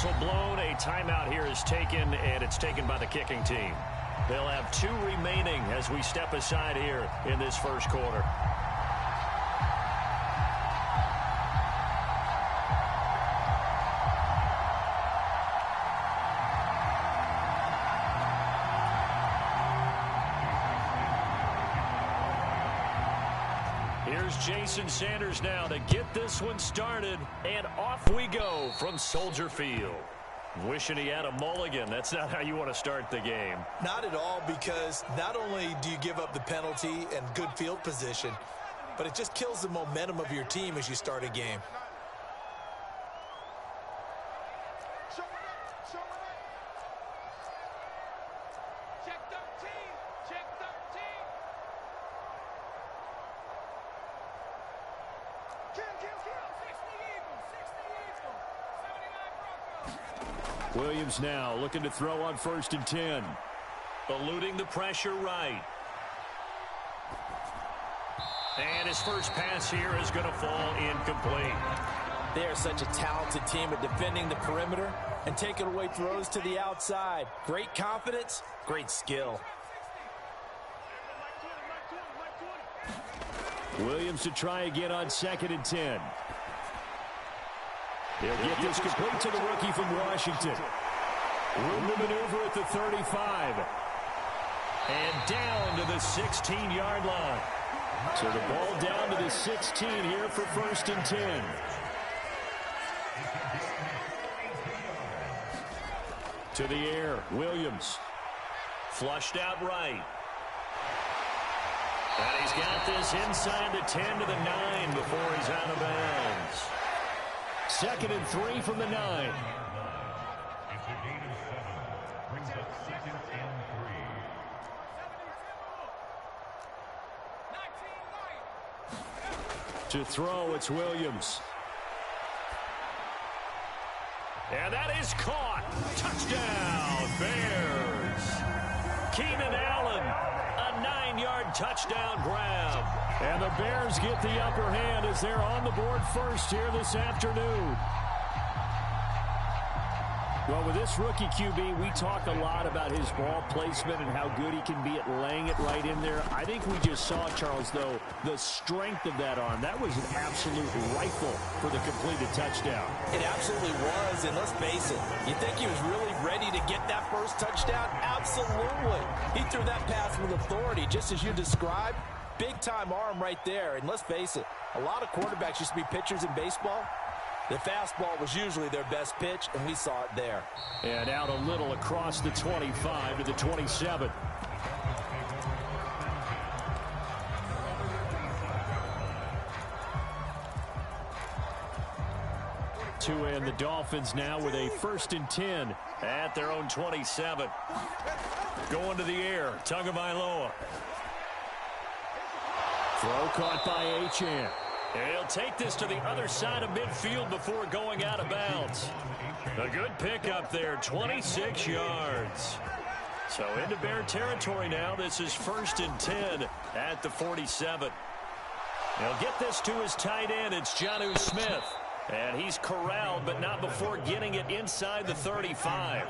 whistle blown. A timeout here is taken, and it's taken by the kicking team. They'll have 2 remaining as we step aside here in this first quarter. Here's Jason Sanders now to get this one started, and off we go from Soldier Field. Wishing he had a mulligan. That's not how you want to start the game. Not at all, because not only do you give up the penalty and good field position, but it just kills the momentum of your team as you start a game. Williams now looking to throw on 1st and 10. Eluding the pressure right. And his first pass here is going to fall incomplete. They are such a talented team at defending the perimeter and taking away throws to the outside. Great confidence, great skill. Williams to try again on 2nd and 10. He'll get this complete to the rookie from Washington. Room to maneuver at the 35. And down to the 16-yard line. So the ball down to the 16 here for 1st and 10. To the air, Williams. Flushed out right. And he's got this inside the 10 to the 9 before he's out of bounds. 2nd and 3 from the 9. To throw, it's Williams. And that is caught. Touchdown, Bears. Keenan Allen, a 9-yard touchdown grab. And the Bears get the upper hand as they're on the board first here this afternoon. Well, with this rookie QB, we talk a lot about his ball placement and how good he can be at laying it right in there. I think we just saw, Charles, though, the strength of that arm. That was an absolute rifle for the completed touchdown. It absolutely was, and let's face it, you think he was really ready to get that first touchdown? Absolutely. He threw that pass with authority, just as you described. Big-time arm right there, and let's face it, a lot of quarterbacks used to be pitchers in baseball. The fastball was usually their best pitch, and we saw it there. And out a little across the 25 to the 27. To end the Dolphins now with a 1st and 10 at their own 27. Going to the air, Tagovailoa. Throw caught by Achane. And he'll take this to the other side of midfield before going out of bounds. A good pickup there, 26 yards. So into Bear territory now. This is 1st and 10 at the 47. He'll get this to his tight end. It's Justt-TK. And he's corralled, but not before getting it inside the 35.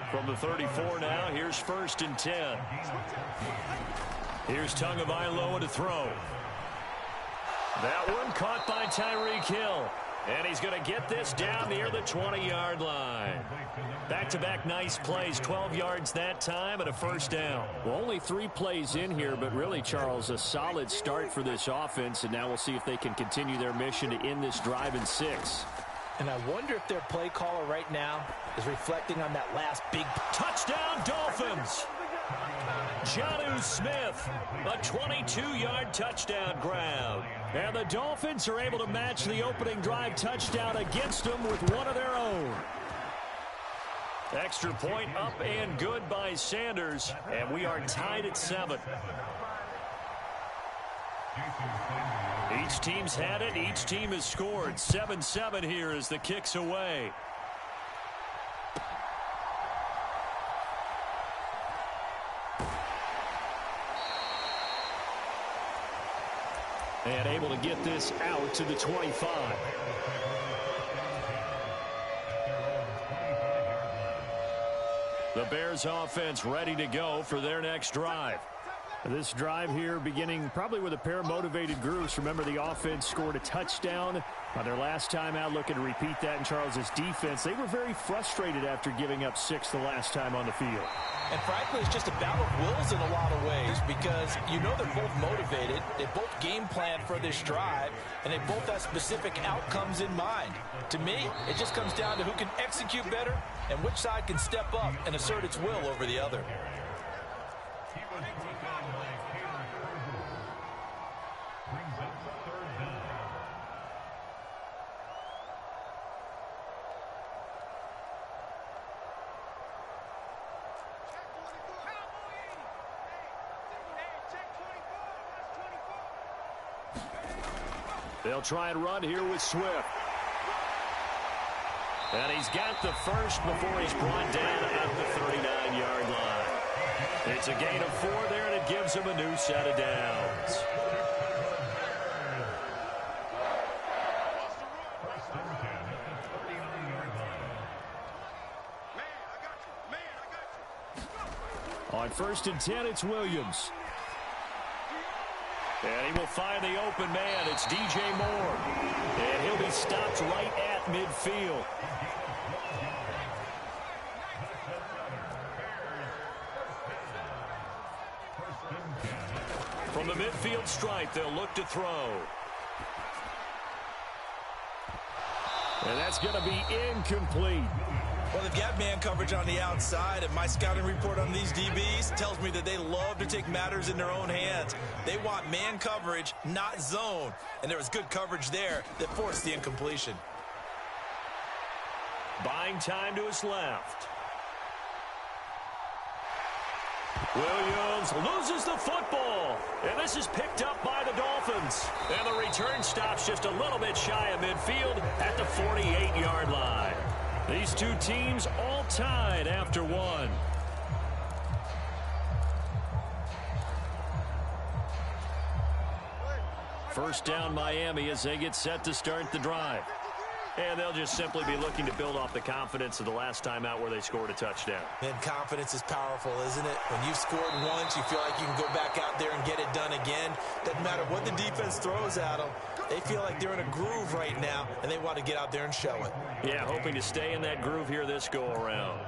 From the 34 now, here's 1st and 10. Here's Tagovailoa to throw. That one caught by Tyreek Hill. And he's going to get this down near the 20-yard line. Back-to-back nice plays, 12 yards that time and a 1st down. Well, only 3 plays in here, but really, Charles, a solid start for this offense. And now we'll see if they can continue their mission to end this drive in 6. And I wonder if their play caller right now is reflecting on that last big touchdown, Dolphins. Justt-TK, a 22-yard touchdown grab. And the Dolphins are able to match the opening drive touchdown against them with one of their own. Extra point up and good by Sanders, and we are tied at 7. Each team's had it. Each team has scored. 7-7 here as the kick's away. And able to get this out to the 25. Bears offense ready to go for their next drive. This drive here beginning probably with a pair of motivated groups. Remember, the offense scored a touchdown on their last time out, looking to repeat that in Charles's defense. They were very frustrated after giving up 6 the last time on the field. And frankly, it's just a battle of wills in a lot of ways because you know they're both motivated. They both game plan for this drive, and they both have specific outcomes in mind. To me, it just comes down to who can execute better and which side can step up and assert its will over the other. They'll try and run here with Swift. And he's got the first before he's brought down at the 39-yard line. It's a gain of 4 there, and it gives him a new set of downs. On 1st and 10, it's Williams. And he will find the open man. It's DJ Moore. And he'll be stopped right at midfield. From the midfield stripe, they'll look to throw. And that's going to be incomplete. Well, they've got man coverage on the outside, and my scouting report on these DBs tells me that they love to take matters in their own hands. They want man coverage, not zone. And there was good coverage there that forced the incompletion. Buying time to his left. Williams loses the football. And this is picked up by the Dolphins. And the return stops just a little bit shy of midfield at the 48-yard line. These two teams all tied after one. First down Miami as they get set to start the drive. And they'll just simply be looking to build off the confidence of the last time out where they scored a touchdown. And confidence is powerful, isn't it? When you've scored once, you feel like you can go back out there and get it done again. Doesn't matter what the defense throws at them. They feel like they're in a groove right now, and they want to get out there and show it. Yeah, hoping to stay in that groove here this go-around.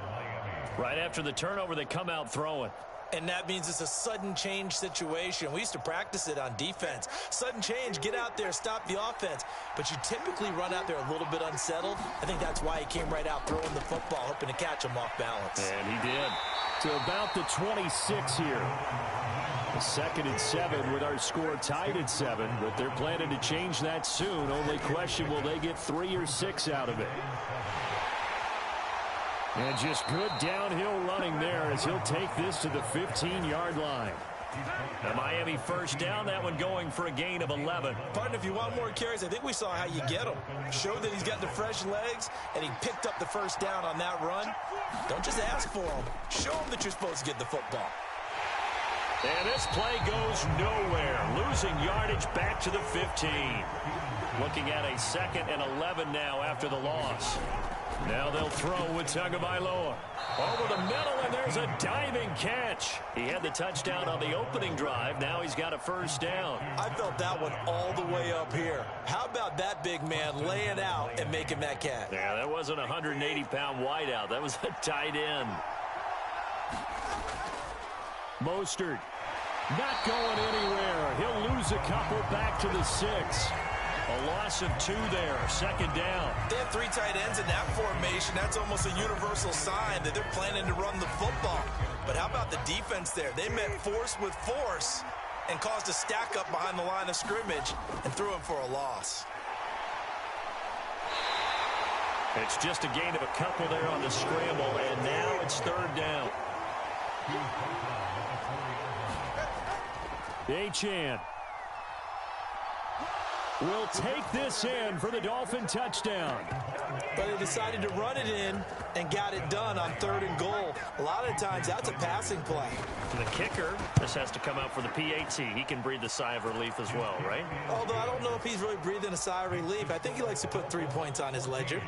Right after the turnover, they come out throwing. And that means it's a sudden change situation. We used to practice it on defense. Sudden change, get out there, stop the offense. But you typically run out there a little bit unsettled. I think that's why he came right out throwing the football, hoping to catch him off balance. And he did. To about the 26 here. A 2nd and 7 with our score tied at 7. But they're planning to change that soon. Only question, will they get 3 or 6 out of it? And just good downhill running there as he'll take this to the 15-yard line. The Miami first down, that one going for a gain of 11. Partner, if you want more carries, I think we saw how you get them. Show that he's got the fresh legs, and he picked up the first down on that run. Don't just ask for them. Show them that you're supposed to get the football. And this play goes nowhere. Losing yardage back to the 15. Looking at a 2nd and 11 now after the loss. Now they'll throw with Tagovailoa. Over the middle, and there's a diving catch. He had the touchdown on the opening drive. Now he's got a first down. I felt that one all the way up here. How about that big man laying out and making that catch? Yeah, that wasn't a 180-pound wideout. That was a tight end. Mostert not going anywhere. He'll lose a couple back to the 6. A loss of 2 there, 2nd down. They have 3 tight ends in that formation. That's almost a universal sign that they're planning to run the football. But how about the defense there? They met force with force and caused a stack up behind the line of scrimmage and threw him for a loss. It's just a gain of a couple there on the scramble, and now it's 3rd down. Achane will take this in for the Dolphin touchdown. But they decided to run it in and got it done on 3rd and goal. A lot of times that's a passing play. For the kicker, this has to come out for the PAT. He can breathe the sigh of relief as well, right? Although I don't know if he's really breathing a sigh of relief. I think he likes to put 3 points on his ledger.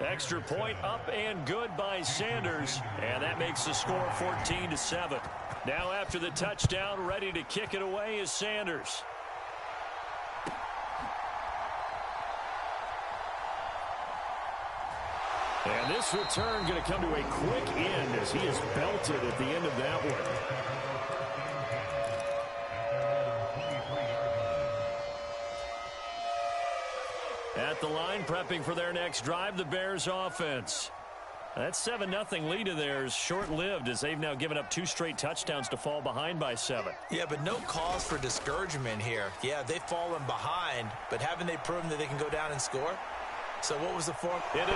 Extra point up and good by Sanders, and that makes the score 14-7. Now after the touchdown, ready to kick it away is Sanders. And this return going to come to a quick end as he is belted at the end of that one. At the line, prepping for their next drive, the Bears offense. That 7-0 lead of theirs short-lived as they've now given up 2 straight touchdowns to fall behind by 7. Yeah, but no cause for discouragement here. Yeah, they've fallen behind, but haven't they proven that they can go down and score? So what was the form? It